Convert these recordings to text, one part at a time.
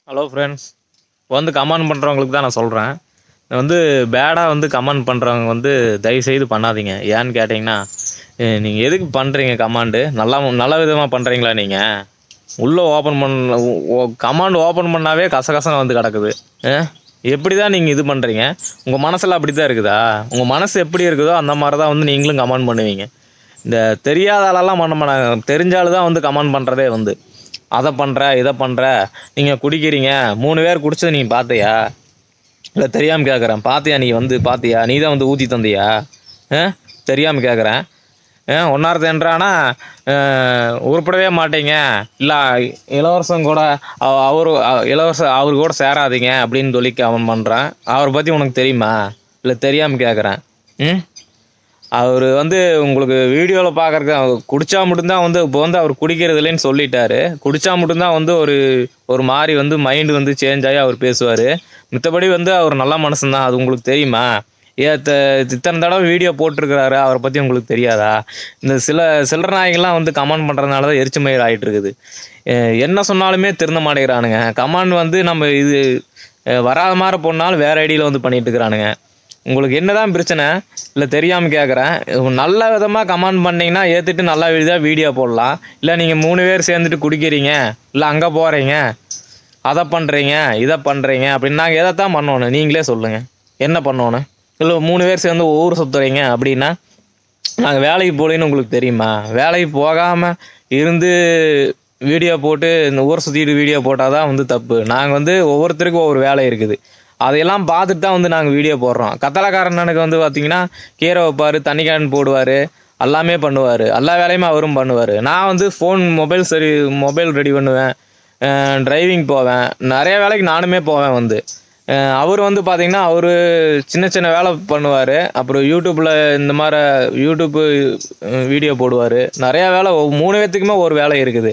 Hello friends. வந்து comment பண்ணுறவங்களுக்கு தான் நான் சொல்கிறேன். வந்து பேடாக வந்து கமெண்ட் பண்ணுறவங்க வந்து தயவுசெய்து பண்ணாதீங்க. ஏன்னு கேட்டிங்கன்னா, நீங்கள் எதுக்கு பண்ணுறீங்க கமாண்டு? நல்ல விதமாக பண்ணுறீங்களா? நீங்கள் உள்ளே ஓப்பன் பண்ண கமாண்ட் ஓப்பன் பண்ணாவே கசகசன்னு வந்து கிடக்குது. எப்படி தான் நீங்கள் இது பண்ணுறீங்க? உங்கள் மனசில் அப்படி தான் இருக்குதா? உங்கள் மனசு எப்படி இருக்குதோ அந்த மாதிரி தான் வந்து நீங்களும் கமெண்ட் பண்ணுவீங்க. இந்த தெரியாத ஆளெல்லாம் பண்ண மாட்டாங்க. தெரிஞ்சாலும் தான் வந்து கமெண்ட் பண்ணுறதே வந்து அதை பண்ணுற இதை பண்ணுற. நீங்கள் குடிக்கிறீங்க, 3 பேர் குடிச்சது நீங்கள் பார்த்தியா? இல்லை தெரியாமல் கேட்குறேன். பார்த்தியா? நீ வந்து பார்த்தியா? நீ தான் வந்து ஊற்றி தந்தியா? தெரியாமல் கேட்குறேன். ஒன்றார்த்தன்றானா உருப்படவே மாட்டீங்க. இல்லை இளவரசன் கூட அவர் கூட சேராதீங்க அப்படின்னு சொல்லி அவன் பண்ணுறான். அவரை பற்றி உனக்கு தெரியுமா? இல்லை தெரியாமல் கேட்குறேன். அவர் வந்து உங்களுக்கு வீடியோவில் பார்க்குறக்கு குடித்தா மட்டும்தான் வந்து இப்போ வந்து அவர் குடிக்கிறது இல்லைன்னு சொல்லிட்டாரு. குடித்தா மட்டும்தான் வந்து ஒரு மாதிரி வந்து மைண்டு வந்து சேஞ்ச் ஆகி அவர் பேசுவார். மித்தபடி வந்து அவர் நல்ல மனுஷன்தான். அது உங்களுக்கு தெரியுமா? இத்தனை தடவை வீடியோ போட்டிருக்கிறாரு. அவரை பற்றி உங்களுக்கு தெரியாதா? இந்த சில்லற நாய்கள்லாம் வந்து கமெண்ட் பண்ணுறதுனால தான் எரிச்சு மயிர் ஆகிட்டு இருக்குது. என்ன சொன்னாலுமே திருந்த மாட்டேங்கிறானுங்க. கமெண்ட் வந்து நம்ம இது வராத மாதிரி போனாலும் வேறு ஐடியில் வந்து பண்ணிட்டு இருக்கிறானுங்க. உங்களுக்கு என்னதான் பிரச்சனை? இல்லை தெரியாமல் கேட்குறேன். நல்ல விதமாக கமெண்ட் பண்ணிங்கன்னா ஏற்றுட்டு நல்லா வீடியோ போடலாம். இல்லை நீங்கள் 3 பேர் சேர்ந்துட்டு குடிக்கிறீங்க, இல்லை அங்கே போகிறீங்க, அதை பண்ணுறீங்க, இதை பண்ணுறீங்க அப்படின்னு நாங்கள் எதை தான் பண்ணணும்? நீங்களே சொல்லுங்கள். என்ன பண்ணணும்? இல்லை 3 பேர் சேர்ந்து ஊர் சுற்றுறீங்க அப்படின்னா நாங்கள் வேலைக்கு போகலன்னு உங்களுக்கு தெரியுமா? வேலைக்கு போகாமல் இருந்து வீடியோ போட்டு இந்த ஊர் சுற்றிட்டு வீடியோ போட்டால் தான் வந்து தப்பு. நாங்கள் வந்து ஒவ்வொருத்தருக்கும் ஒவ்வொரு வேலை இருக்குது. அதையெல்லாம் பார்த்துட்டு தான் வந்து நாங்கள் வீடியோ போடுறோம். கத்தலக்காரனுக்கு வந்து பார்த்தீங்கன்னா கீரை வைப்பார், தண்ணி கேன் போடுவார், எல்லாமே பண்ணுவார். எல்லா வேலையுமே அவரும் பண்ணுவார். நான் வந்து மொபைல் ரெடி பண்ணுவேன், டிரைவிங் போவேன், நிறைய வேலைக்கு நானுமே போவேன். வந்து அவர் வந்து பார்த்திங்கன்னா அவர் சின்ன சின்ன வேலை பண்ணுவார். அப்புறம் யூடியூப்பில் இந்த மாதிரி யூடியூப்பு வீடியோ போடுவார். நிறையா வேலை 3 பேர்த்துக்குமே ஒரு வேலை இருக்குது.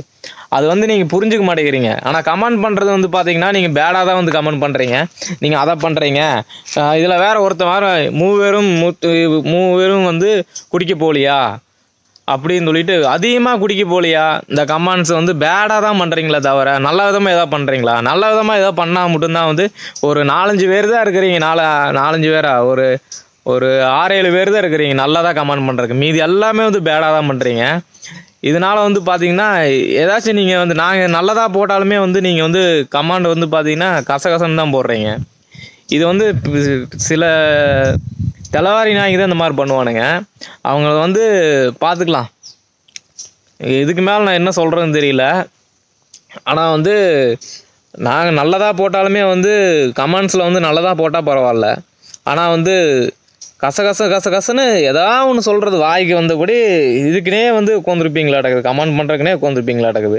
அது வந்து நீங்கள் புரிஞ்சுக்க மாட்டேங்கிறீங்க. ஆனால் கமெண்ட் பண்ணுறது வந்து பார்த்தீங்கன்னா நீங்கள் பேடாக தான் வந்து கமெண்ட் பண்ணுறீங்க. நீங்கள் அதை பண்ணுறீங்க. இதில் வேறு ஒருத்தர் மூவரும் வந்து குடிக்க போகலையா அப்படின்னு சொல்லிட்டு அதிகமாக குடிக்க போகலையா? இந்த கமெண்ட்ஸ் வந்து பேடாக தான் பண்ணுறீங்களே தவிர நல்ல விதமாக எதாவது பண்ணுறீங்களா? நல்ல விதமாக எதாவது பண்ணால் மட்டும்தான் வந்து ஒரு 4-5 பேர் தான் இருக்கிறீங்க. 4-5 பேரா? ஒரு 6-7 பேர் தான் இருக்கிறீங்க நல்லா தான் கமெண்ட் பண்ணுறதுக்கு. மீதி எல்லாமே வந்து பேடாக தான் பண்ணுறீங்க. இதனால் வந்து பார்த்தீங்கன்னா ஏதாச்சும் நீங்கள் வந்து நாங்கள் நல்லதாக போட்டாலுமே வந்து நீங்கள் வந்து கமாண்ட் வந்து பார்த்தீங்கன்னா கசகசன்னு தான் போடுறீங்க. இது வந்து சில தலைவாரி நாய்க்கு தான் இந்த மாதிரி பண்ணுவானுங்க. அவங்கள வந்து பார்த்துக்கலாம். இதுக்கு மேலே நான் என்ன சொல்கிறேன்னு தெரியல. ஆனால் வந்து நாங்கள் நல்லதாக போட்டாலுமே வந்து கமெண்ட்ஸில் வந்து நல்லதாக போட்டால் பரவாயில்ல. ஆனால் வந்து கசகசன்னு ஏதாவது ஒன்று சொல்கிறது வாய்க்கு வந்தபடி இதுக்குனே வந்து உட்காந்துருப்பீங்களாட்டக்குது. கமெண்ட் பண்ணுறதுக்குனே உட்காந்துருப்பீங்களாட்டக்குது.